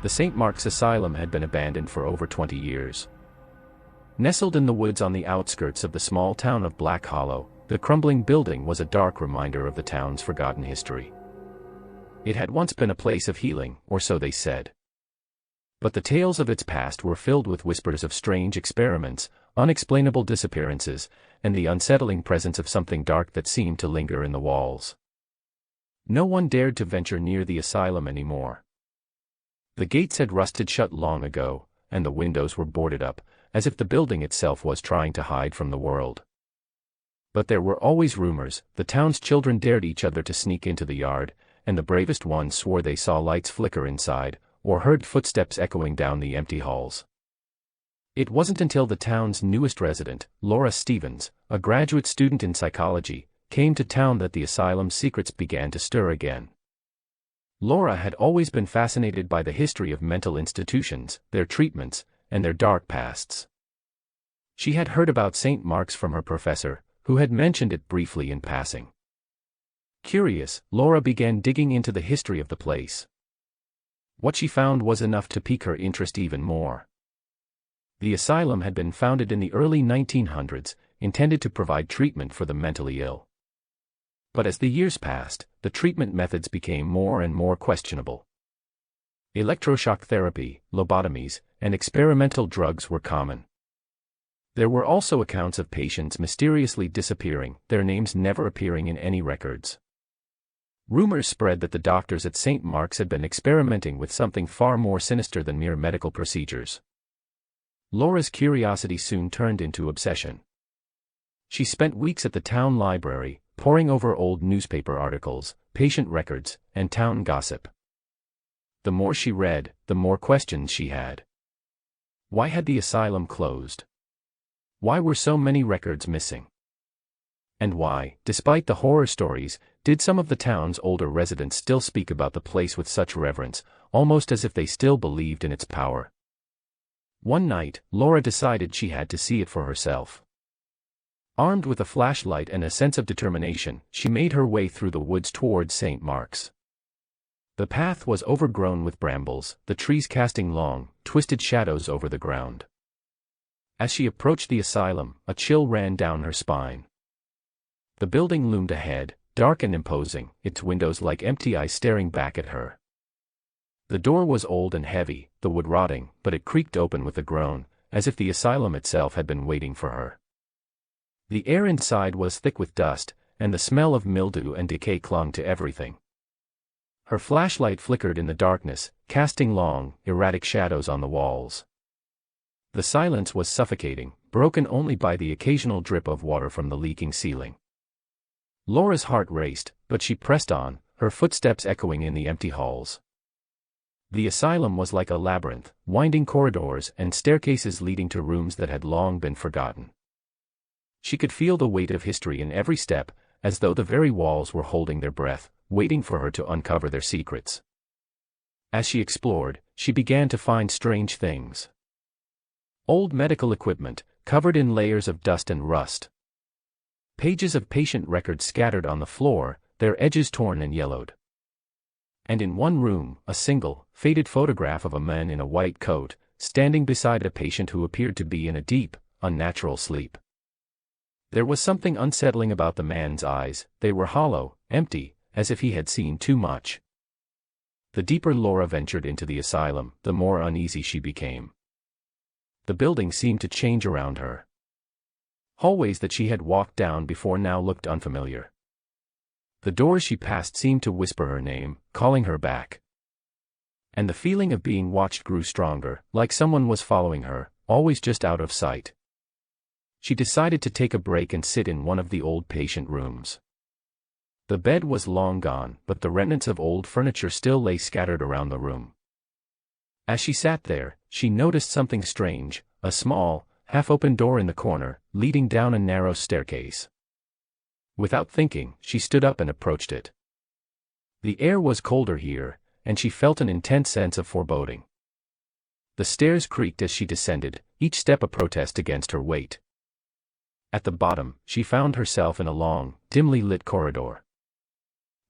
The St. Mark's Asylum had been abandoned for over 20 years. Nestled in the woods on the outskirts of the small town of Black Hollow, the crumbling building was a dark reminder of the town's forgotten history. It had once been a place of healing, or so they said. But the tales of its past were filled with whispers of strange experiments, unexplainable disappearances, and the unsettling presence of something dark that seemed to linger in the walls. No one dared to venture near the asylum anymore. The gates had rusted shut long ago, and the windows were boarded up, as if the building itself was trying to hide from the world. But there were always rumors. The town's children dared each other to sneak into the yard, and the bravest ones swore they saw lights flicker inside, or heard footsteps echoing down the empty halls. It wasn't until the town's newest resident, Laura Stevens, a graduate student in psychology, came to town that the asylum's secrets began to stir again. Laura had always been fascinated by the history of mental institutions, their treatments, and their dark pasts. She had heard about St. Mark's from her professor, who had mentioned it briefly in passing. Curious, Laura began digging into the history of the place. What she found was enough to pique her interest even more. The asylum had been founded in the early 1900s, intended to provide treatment for the mentally ill. But as the years passed, the treatment methods became more and more questionable. Electroshock therapy, lobotomies, and experimental drugs were common. There were also accounts of patients mysteriously disappearing, their names never appearing in any records. Rumors spread that the doctors at St. Mark's had been experimenting with something far more sinister than mere medical procedures. Laura's curiosity soon turned into obsession. She spent weeks at the town library, poring over old newspaper articles, patient records, and town gossip. The more she read, the more questions she had. Why had the asylum closed? Why were so many records missing? And why, despite the horror stories, did some of the town's older residents still speak about the place with such reverence, almost as if they still believed in its power? One night, Laura decided she had to see it for herself. Armed with a flashlight and a sense of determination, she made her way through the woods towards St. Mark's. The path was overgrown with brambles, the trees casting long, twisted shadows over the ground. As she approached the asylum, a chill ran down her spine. The building loomed ahead, dark and imposing, its windows like empty eyes staring back at her. The door was old and heavy, the wood rotting, but it creaked open with a groan, as if the asylum itself had been waiting for her. The air inside was thick with dust, and the smell of mildew and decay clung to everything. Her flashlight flickered in the darkness, casting long, erratic shadows on the walls. The silence was suffocating, broken only by the occasional drip of water from the leaking ceiling. Laura's heart raced, but she pressed on, her footsteps echoing in the empty halls. The asylum was like a labyrinth, winding corridors and staircases leading to rooms that had long been forgotten. She could feel the weight of history in every step, as though the very walls were holding their breath, waiting for her to uncover their secrets. As she explored, she began to find strange things. Old medical equipment, covered in layers of dust and rust. Pages of patient records scattered on the floor, their edges torn and yellowed. And in one room, a single, faded photograph of a man in a white coat, standing beside a patient who appeared to be in a deep, unnatural sleep. There was something unsettling about the man's eyes, they were hollow, empty, as if he had seen too much. The deeper Laura ventured into the asylum, the more uneasy she became. The building seemed to change around her. Hallways that she had walked down before now looked unfamiliar. The doors she passed seemed to whisper her name, calling her back. And the feeling of being watched grew stronger, like someone was following her, always just out of sight. She decided to take a break and sit in one of the old patient rooms. The bed was long gone, but the remnants of old furniture still lay scattered around the room. As she sat there, she noticed something strange, a small, half-open door in the corner, leading down a narrow staircase. Without thinking, she stood up and approached it. The air was colder here, and she felt an intense sense of foreboding. The stairs creaked as she descended, each step a protest against her weight. At the bottom, she found herself in a long, dimly lit corridor.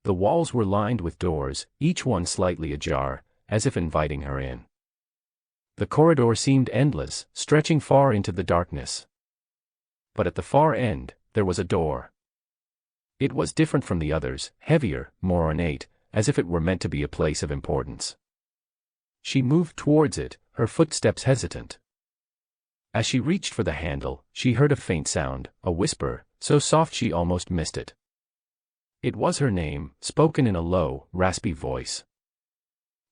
The walls were lined with doors, each one slightly ajar, as if inviting her in. The corridor seemed endless, stretching far into the darkness. But at the far end, there was a door. It was different from the others, heavier, more ornate, as if it were meant to be a place of importance. She moved towards it, her footsteps hesitant. As she reached for the handle, she heard a faint sound, a whisper, so soft she almost missed it. It was her name, spoken in a low, raspy voice.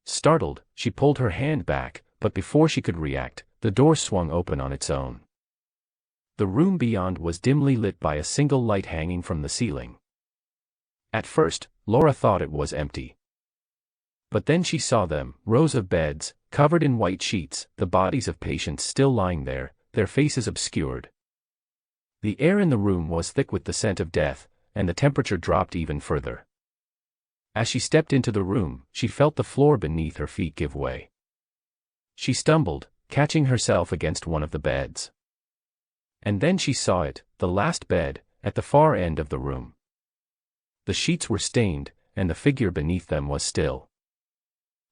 Startled, she pulled her hand back, but before she could react, the door swung open on its own. The room beyond was dimly lit by a single light hanging from the ceiling. At first, Laura thought it was empty. But then she saw them, rows of beds, covered in white sheets, the bodies of patients still lying there, their faces obscured. The air in the room was thick with the scent of death, and the temperature dropped even further. As she stepped into the room, she felt the floor beneath her feet give way. She stumbled, catching herself against one of the beds. And then she saw it, the last bed, at the far end of the room. The sheets were stained, and the figure beneath them was still.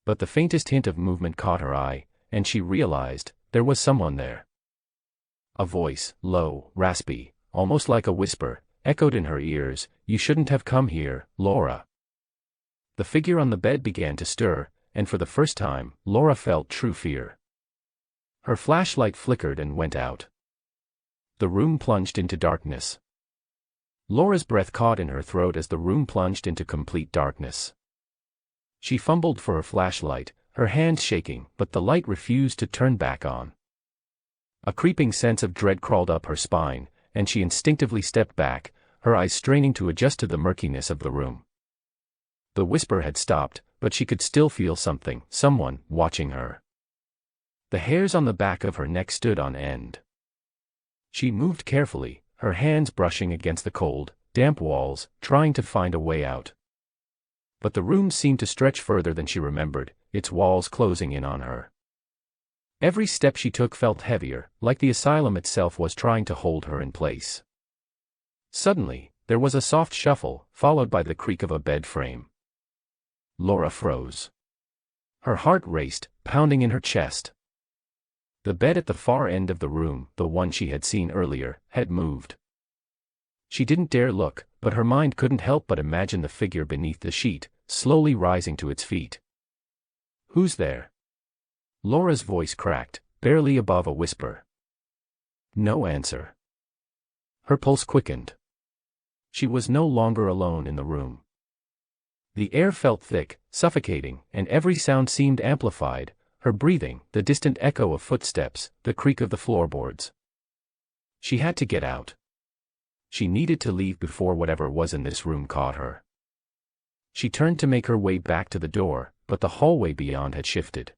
But the faintest hint of movement caught her eye, and she realized there was someone there. A voice, low, raspy, almost like a whisper, echoed in her ears, "You shouldn't have come here, Laura." The figure on the bed began to stir, and for the first time, Laura felt true fear. Her flashlight flickered and went out. The room plunged into darkness. Laura's breath caught in her throat as the room plunged into complete darkness. She fumbled for her flashlight, her hands shaking, but the light refused to turn back on. A creeping sense of dread crawled up her spine, and she instinctively stepped back, her eyes straining to adjust to the murkiness of the room. The whisper had stopped, but she could still feel something, someone, watching her. The hairs on the back of her neck stood on end. She moved carefully, her hands brushing against the cold, damp walls, trying to find a way out. But the room seemed to stretch further than she remembered, its walls closing in on her. Every step she took felt heavier, like the asylum itself was trying to hold her in place. Suddenly, there was a soft shuffle, followed by the creak of a bed frame. Laura froze. Her heart raced, pounding in her chest. The bed at the far end of the room, the one she had seen earlier, had moved. She didn't dare look, but her mind couldn't help but imagine the figure beneath the sheet, slowly rising to its feet. "Who's there?" Laura's voice cracked, barely above a whisper. No answer. Her pulse quickened. She was no longer alone in the room. The air felt thick, suffocating, and every sound seemed amplified, her breathing, the distant echo of footsteps, the creak of the floorboards. She had to get out. She needed to leave before whatever was in this room caught her. She turned to make her way back to the door, but the hallway beyond had shifted.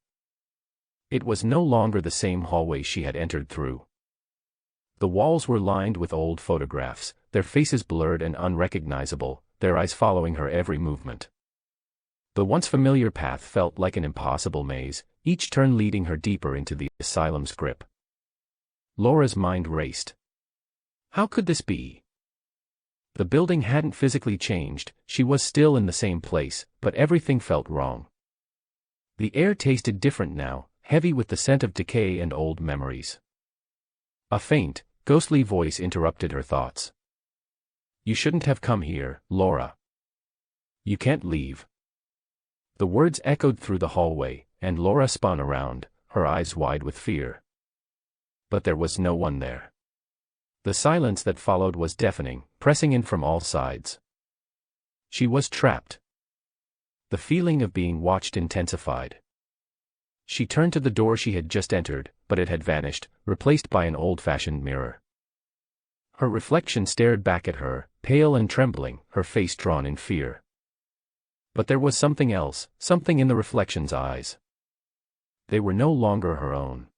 It was no longer the same hallway she had entered through. The walls were lined with old photographs, their faces blurred and unrecognizable, their eyes following her every movement. The once familiar path felt like an impossible maze, each turn leading her deeper into the asylum's grip. Laura's mind raced. How could this be? The building hadn't physically changed, she was still in the same place, but everything felt wrong. The air tasted different now, heavy with the scent of decay and old memories. A faint, ghostly voice interrupted her thoughts. "You shouldn't have come here, Laura. You can't leave." The words echoed through the hallway, and Laura spun around, her eyes wide with fear. But there was no one there. The silence that followed was deafening, pressing in from all sides. She was trapped. The feeling of being watched intensified. She turned to the door she had just entered, but it had vanished, replaced by an old-fashioned mirror. Her reflection stared back at her, pale and trembling, her face drawn in fear. But there was something else, something in the reflection's eyes. They were no longer her own.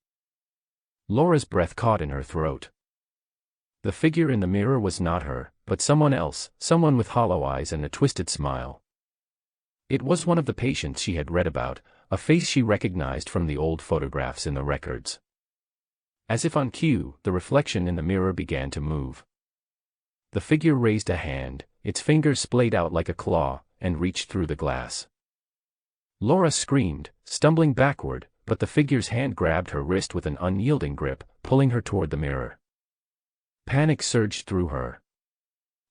Laura's breath caught in her throat. The figure in the mirror was not her, but someone else, someone with hollow eyes and a twisted smile. It was one of the patients she had read about, a face she recognized from the old photographs in the records. As if on cue, the reflection in the mirror began to move. The figure raised a hand, its fingers splayed out like a claw, and reached through the glass. Laura screamed, stumbling backward, but the figure's hand grabbed her wrist with an unyielding grip, pulling her toward the mirror. Panic surged through her.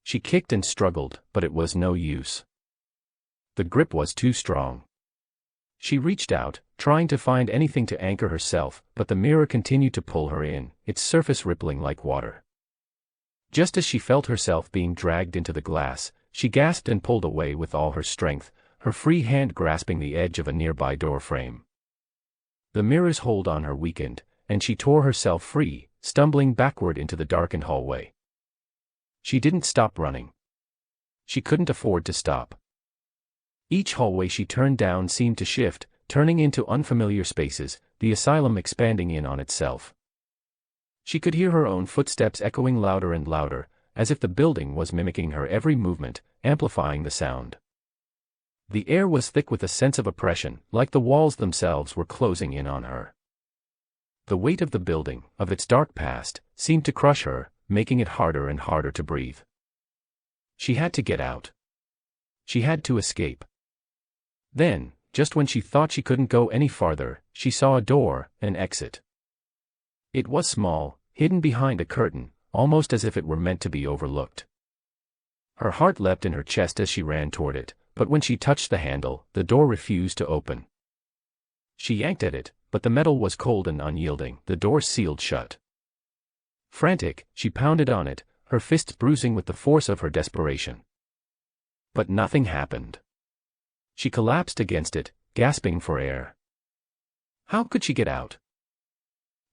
She kicked and struggled, but it was no use. The grip was too strong. She reached out, trying to find anything to anchor herself, but the mirror continued to pull her in, its surface rippling like water. Just as she felt herself being dragged into the glass, she gasped and pulled away with all her strength, her free hand grasping the edge of a nearby door frame. The mirror's hold on her weakened, and she tore herself free, stumbling backward into the darkened hallway. She didn't stop running. She couldn't afford to stop. Each hallway she turned down seemed to shift, turning into unfamiliar spaces, the asylum expanding in on itself. She could hear her own footsteps echoing louder and louder, as if the building was mimicking her every movement, amplifying the sound. The air was thick with a sense of oppression, like the walls themselves were closing in on her. The weight of the building, of its dark past, seemed to crush her, making it harder and harder to breathe. She had to get out. She had to escape. Then, just when she thought she couldn't go any farther, she saw a door, an exit. It was small, hidden behind a curtain, almost as if it were meant to be overlooked. Her heart leapt in her chest as she ran toward it, but when she touched the handle, the door refused to open. She yanked at it, but the metal was cold and unyielding, the door sealed shut. Frantic, she pounded on it, her fists bruising with the force of her desperation. But nothing happened. She collapsed against it, gasping for air. How could she get out?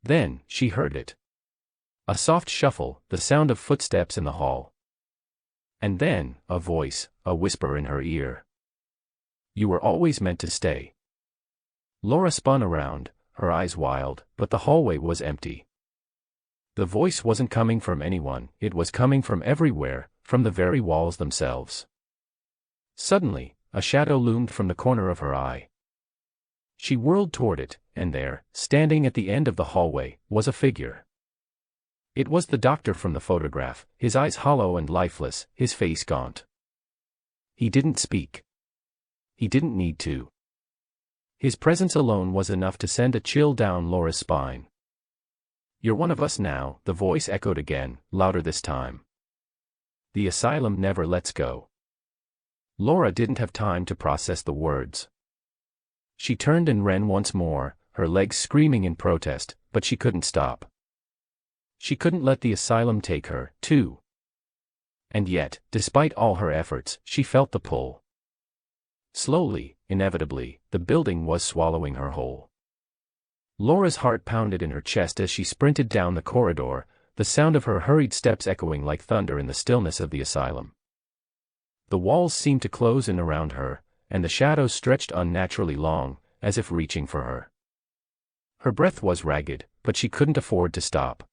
Then, she heard it. A soft shuffle, the sound of footsteps in the hall. And then, a voice, a whisper in her ear. You were always meant to stay. Laura spun around, her eyes wild, but the hallway was empty. The voice wasn't coming from anyone, it was coming from everywhere, from the very walls themselves. Suddenly, a shadow loomed from the corner of her eye. She whirled toward it, and there, standing at the end of the hallway, was a figure. It was the doctor from the photograph, his eyes hollow and lifeless, his face gaunt. He didn't speak. He didn't need to. His presence alone was enough to send a chill down Laura's spine. You're one of us now, the voice echoed again, louder this time. The asylum never lets go. Laura didn't have time to process the words. She turned and ran once more, her legs screaming in protest, but she couldn't stop. She couldn't let the asylum take her, too. And yet, despite all her efforts, she felt the pull. Slowly, inevitably, the building was swallowing her whole. Laura's heart pounded in her chest as she sprinted down the corridor, the sound of her hurried steps echoing like thunder in the stillness of the asylum. The walls seemed to close in around her, and the shadows stretched unnaturally long, as if reaching for her. Her breath was ragged, but she couldn't afford to stop.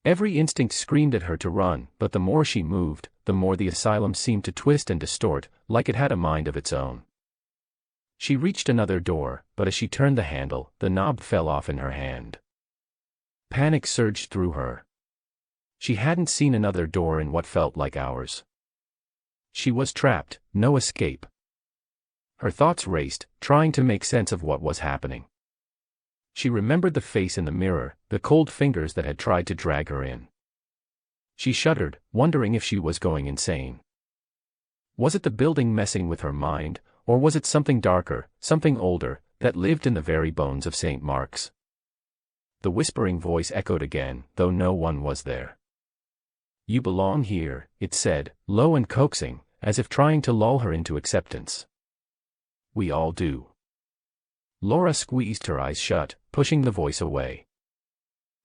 Every instinct screamed at her to run, but the more she moved, the more the asylum seemed to twist and distort, like it had a mind of its own. She reached another door, but as she turned the handle, the knob fell off in her hand. Panic surged through her. She hadn't seen another door in what felt like hours. She was trapped, no escape. Her thoughts raced, trying to make sense of what was happening. She remembered the face in the mirror, the cold fingers that had tried to drag her in. She shuddered, wondering if she was going insane. Was it the building messing with her mind, or was it something darker, something older, that lived in the very bones of St. Mark's? The whispering voice echoed again, though no one was there. You belong here, it said, low and coaxing, as if trying to lull her into acceptance. We all do. Laura squeezed her eyes shut, pushing the voice away.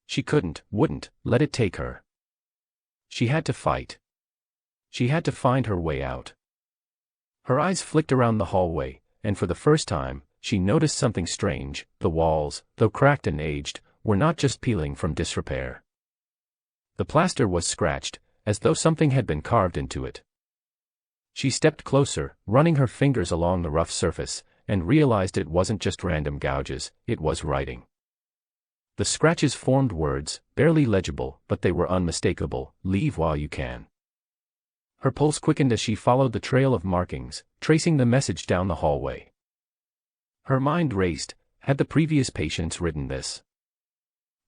She wouldn't, let it take her. She had to fight. She had to find her way out. Her eyes flicked around the hallway, and for the first time, she noticed something strange. The walls, though cracked and aged, were not just peeling from disrepair. The plaster was scratched, as though something had been carved into it. She stepped closer, running her fingers along the rough surface, and realized it wasn't just random gouges, it was writing. The scratches formed words, barely legible, but they were unmistakable. Leave while you can. Her pulse quickened as she followed the trail of markings, tracing the message down the hallway. Her mind raced. Had the previous patients written this?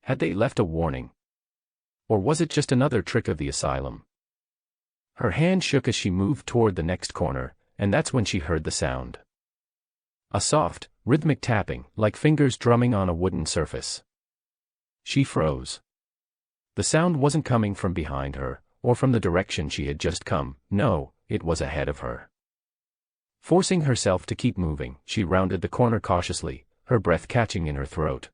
Had they left a warning? Or was it just another trick of the asylum? Her hand shook as she moved toward the next corner, and that's when she heard the sound. A soft, rhythmic tapping, like fingers drumming on a wooden surface. She froze. The sound wasn't coming from behind her, or from the direction she had just come. No, it was ahead of her. Forcing herself to keep moving, she rounded the corner cautiously, her breath catching in her throat.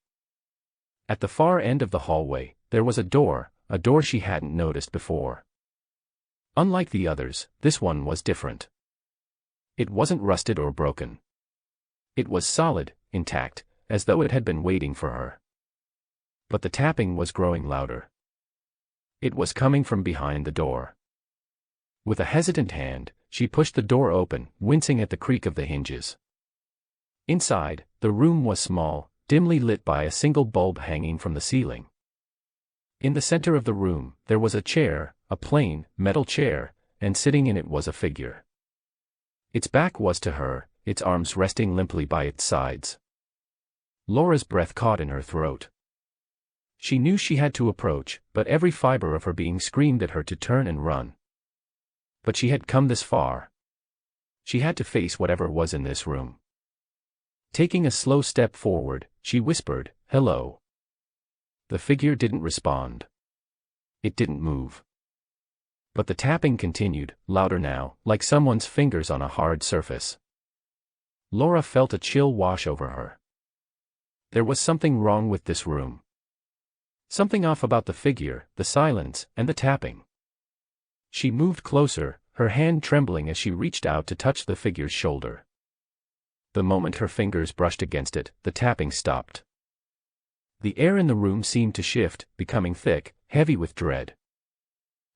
At the far end of the hallway, there was a door she hadn't noticed before. Unlike the others, this one was different. It wasn't rusted or broken. It was solid, intact, as though it had been waiting for her. But the tapping was growing louder. It was coming from behind the door. With a hesitant hand, she pushed the door open, wincing at the creak of the hinges. Inside, the room was small, dimly lit by a single bulb hanging from the ceiling. In the center of the room, there was a chair, a plain, metal chair, and sitting in it was a figure. Its back was to her, its arms resting limply by its sides. Laura's breath caught in her throat. She knew she had to approach, but every fiber of her being screamed at her to turn and run. But she had come this far. She had to face whatever was in this room. Taking a slow step forward, she whispered, "Hello." The figure didn't respond. It didn't move. But the tapping continued, louder now, like someone's fingers on a hard surface. Laura felt a chill wash over her. There was something wrong with this room. Something off about the figure, the silence, and the tapping. She moved closer, her hand trembling as she reached out to touch the figure's shoulder. The moment her fingers brushed against it, the tapping stopped. The air in the room seemed to shift, becoming thick, heavy with dread.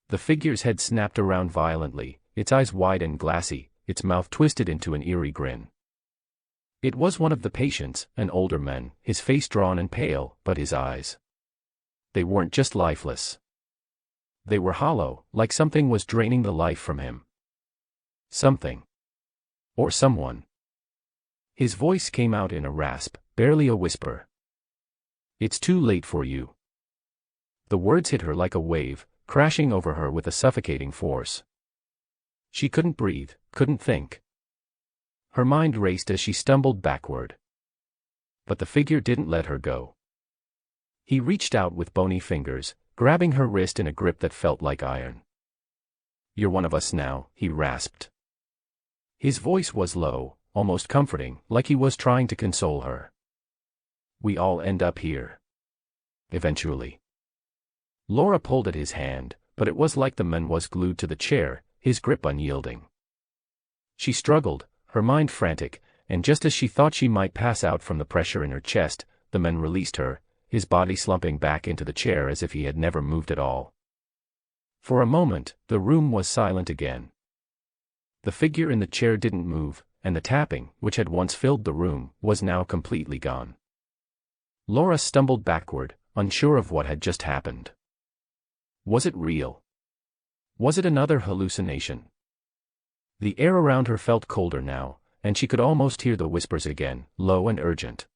The figure's head snapped around violently, its eyes wide and glassy, its mouth twisted into an eerie grin. It was one of the patients, an older man, his face drawn and pale, but his eyes. They weren't just lifeless. They were hollow, like something was draining the life from him. Something. Or someone. His voice came out in a rasp, barely a whisper. "It's too late for you." The words hit her like a wave, crashing over her with a suffocating force. She couldn't breathe, couldn't think. Her mind raced as she stumbled backward. But the figure didn't let her go. He reached out with bony fingers, grabbing her wrist in a grip that felt like iron. "You're one of us now," he rasped. His voice was low, almost comforting, like he was trying to console her. "We all end up here. Eventually." Laura pulled at his hand, but it was like the man was glued to the chair, his grip unyielding. She struggled, her mind frantic, and just as she thought she might pass out from the pressure in her chest, the man released her, his body slumping back into the chair as if he had never moved at all. For a moment, the room was silent again. The figure in the chair didn't move, and the tapping, which had once filled the room, was now completely gone. Laura stumbled backward, unsure of what had just happened. Was it real? Was it another hallucination? The air around her felt colder now, and she could almost hear the whispers again, low and urgent.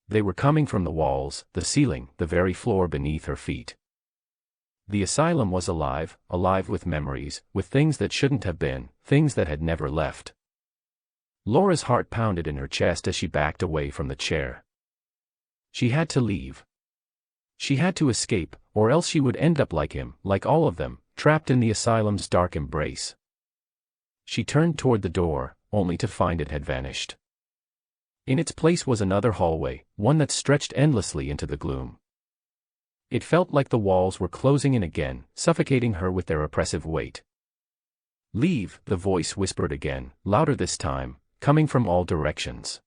They were coming from the walls, the ceiling, the very floor beneath her feet. The asylum was alive, alive with memories, with things that shouldn't have been, things that had never left. Laura's heart pounded in her chest as she backed away from the chair. She had to leave. She had to escape, or else she would end up like him, like all of them, trapped in the asylum's dark embrace. She turned toward the door, only to find it had vanished. In its place was another hallway, one that stretched endlessly into the gloom. It felt like the walls were closing in again, suffocating her with their oppressive weight. "Leave," the voice whispered again, louder this time, coming from all directions.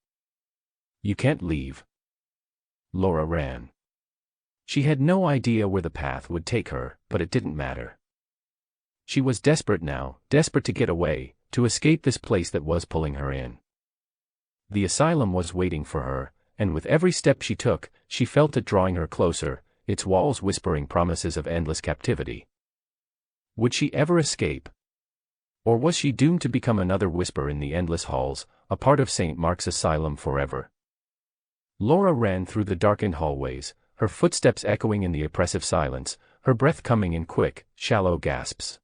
"You can't leave." Laura ran. She had no idea where the path would take her, but it didn't matter. She was desperate now, desperate to get away, to escape this place that was pulling her in. The asylum was waiting for her, and with every step she took, she felt it drawing her closer, its walls whispering promises of endless captivity. Would she ever escape? Or was she doomed to become another whisper in the endless halls, a part of St. Mark's Asylum forever? Laura ran through the darkened hallways, her footsteps echoing in the oppressive silence, her breath coming in quick, shallow gasps.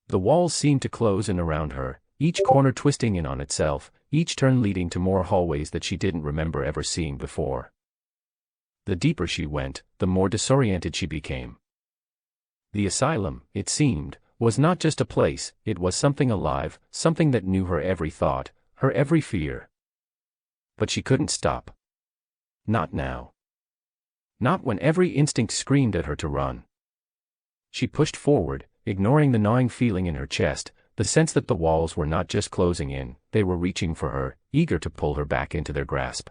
The walls seemed to close in around her, each corner twisting in on itself, each turn leading to more hallways that she didn't remember ever seeing before. The deeper she went, the more disoriented she became. The asylum, it seemed, was not just a place, it was something alive, something that knew her every thought, her every fear. But she couldn't stop. Not now. Not when every instinct screamed at her to run. She pushed forward, ignoring the gnawing feeling in her chest, the sense that the walls were not just closing in, they were reaching for her, eager to pull her back into their grasp.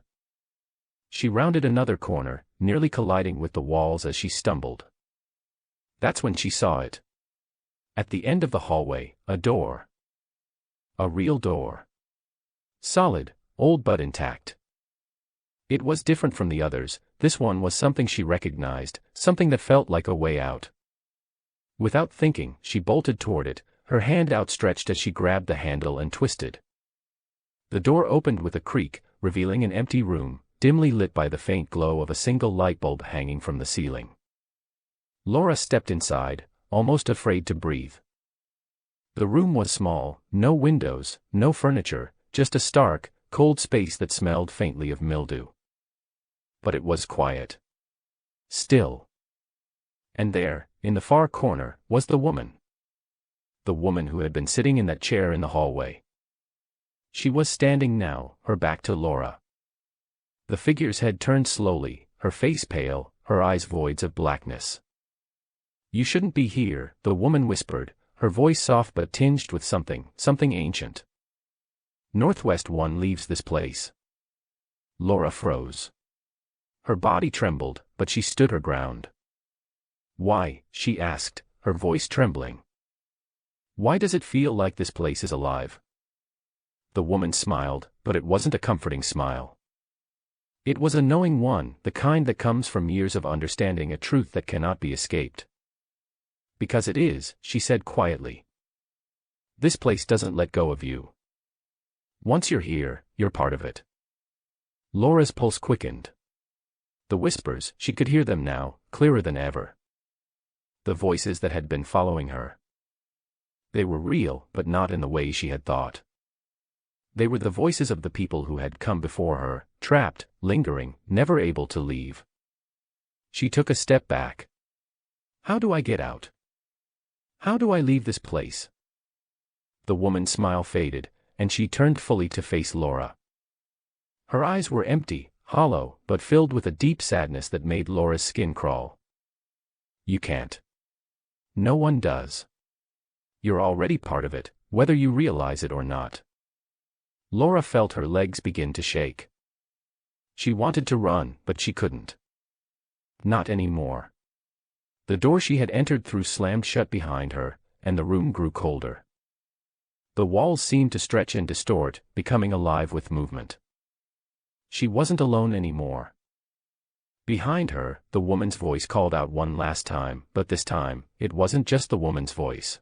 She rounded another corner, nearly colliding with the walls as she stumbled. That's when she saw it. At the end of the hallway, a door. A real door. Solid, old but intact. It was different from the others, this one was something she recognized, something that felt like a way out. Without thinking, she bolted toward it, her hand outstretched as she grabbed the handle and twisted. The door opened with a creak, revealing an empty room, dimly lit by the faint glow of a single light bulb hanging from the ceiling. Laura stepped inside, almost afraid to breathe. The room was small, no windows, no furniture, just a stark, cold space that smelled faintly of mildew. But it was quiet. Still. And there, in the far corner, was the woman. The woman who had been sitting in that chair in the hallway. She was standing now, her back to Laura. The figure's head turned slowly, her face pale, her eyes voids of blackness. "You shouldn't be here," the woman whispered, her voice soft but tinged with something ancient. "Northwest One leaves this place." Laura froze. Her body trembled, but she stood her ground. "Why?" she asked, her voice trembling. "Why does it feel like this place is alive?" The woman smiled, but it wasn't a comforting smile. It was a knowing one, the kind that comes from years of understanding a truth that cannot be escaped. "Because it is," she said quietly. "This place doesn't let go of you. Once you're here, you're part of it." Laura's pulse quickened. The whispers, she could hear them now, clearer than ever. The voices that had been following her. They were real, but not in the way she had thought. They were the voices of the people who had come before her, trapped, lingering, never able to leave. She took a step back. "How do I get out? How do I leave this place?" The woman's smile faded, and she turned fully to face Laura. Her eyes were empty, hollow, but filled with a deep sadness that made Laura's skin crawl. "You can't. No one does. You're already part of it, whether you realize it or not." Laura felt her legs begin to shake. She wanted to run, but she couldn't. Not anymore. The door she had entered through slammed shut behind her, and the room grew colder. The walls seemed to stretch and distort, becoming alive with movement. She wasn't alone anymore. Behind her, the woman's voice called out one last time, but this time, it wasn't just the woman's voice.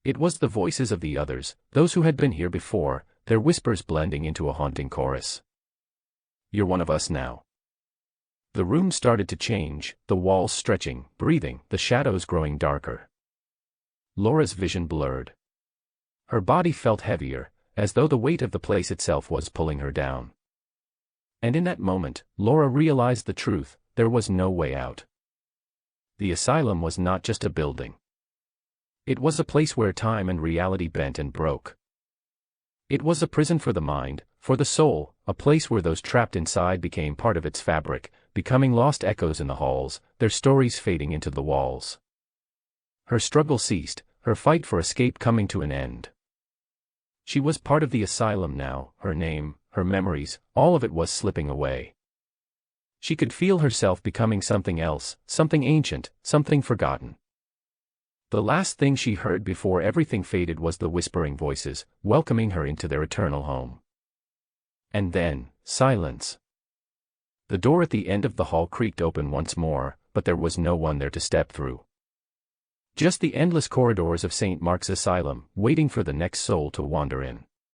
It was the voices of the others, those who had been here before, their whispers blending into a haunting chorus. "You're one of us now." The room started to change, the walls stretching, breathing, the shadows growing darker. Laura's vision blurred. Her body felt heavier, as though the weight of the place itself was pulling her down. And in that moment, Laura realized the truth, there was no way out. The asylum was not just a building. It was a place where time and reality bent and broke. It was a prison for the mind, for the soul, a place where those trapped inside became part of its fabric, becoming lost echoes in the halls, their stories fading into the walls. Her struggle ceased, her fight for escape coming to an end. She was part of the asylum now, her name, her memories, all of it was slipping away. She could feel herself becoming something else, something ancient, something forgotten. The last thing she heard before everything faded was the whispering voices, welcoming her into their eternal home. And then, silence. The door at the end of the hall creaked open once more, but there was no one there to step through. Just the endless corridors of St. Mark's Asylum, waiting for the next soul to wander in.